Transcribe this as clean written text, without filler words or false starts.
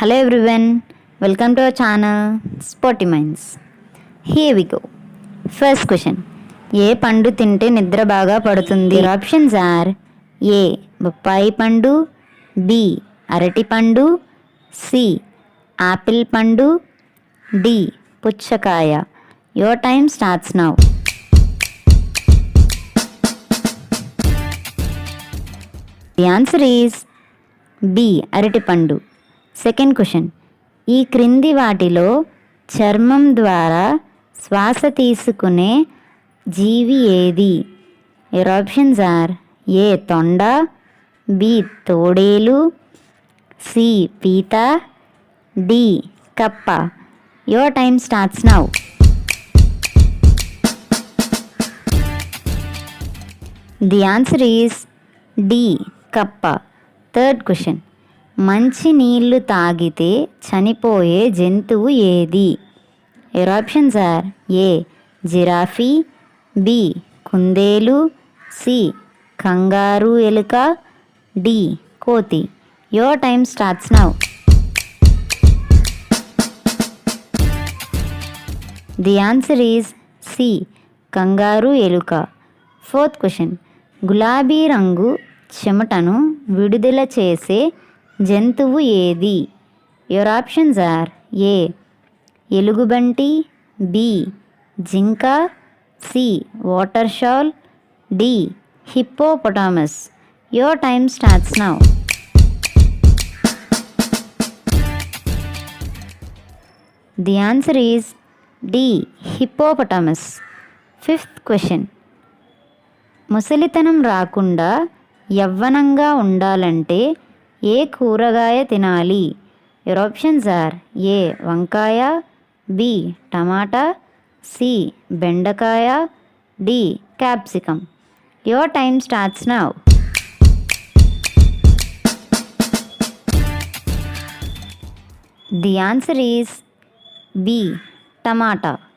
Hello everyone, welcome to our channel Sporty Minds. Here we go. First question. ఏ పండు తింటే నిద్ర బాగా పడుతుంది? ఆప్షన్స్ ఆర్ ఏ బొప్పాయి పండు, బి అరటి పండు, సి ఆపిల్ పండు, డి పుచ్చకాయ. Your time starts now. The answer is B అరటి పండు. Second question. ఈ క్రింది వాటిలో చర్మం ద్వారా శ్వాస తీసుకునే జీవి ఏది? యువర్ ఆప్షన్స్ ఆర్ ఏ తొండ, బి తోడేలు, సి పీత, డి కప్ప. Your time starts now. The answer is D కప్ప. Third question. మంచి నీళ్లు తాగితే చనిపోయే జంతువు ఏది? Your options are A giraffe, B కుందేలు, సి కంగారు ఎలుక, డి కోతి. Your time starts now. The answer is C kangaroo ఎలుక. Fourth question. గులాబీ రంగు చెమటను విడుదల చేసే జంతువు ఏది? యువర్ ఆప్షన్స్ ఆర్ ఏ ఎలుగుబంటి, బి జింక, సి వాటర్ షాల్, D hippopotamus. Your time starts now. The answer is D hippopotamus. Fifth question. ముసలితనం రాకుండా యవ్వనంగా ఉండాలంటే ఏ కూరగాయ తినాలి? యువర్ ఆప్షన్స్ ఆర్ ఏ వంకాయ, బి టమాటా, సి బెండకాయ, D capsicum. Your time starts now. The answer is B tomato.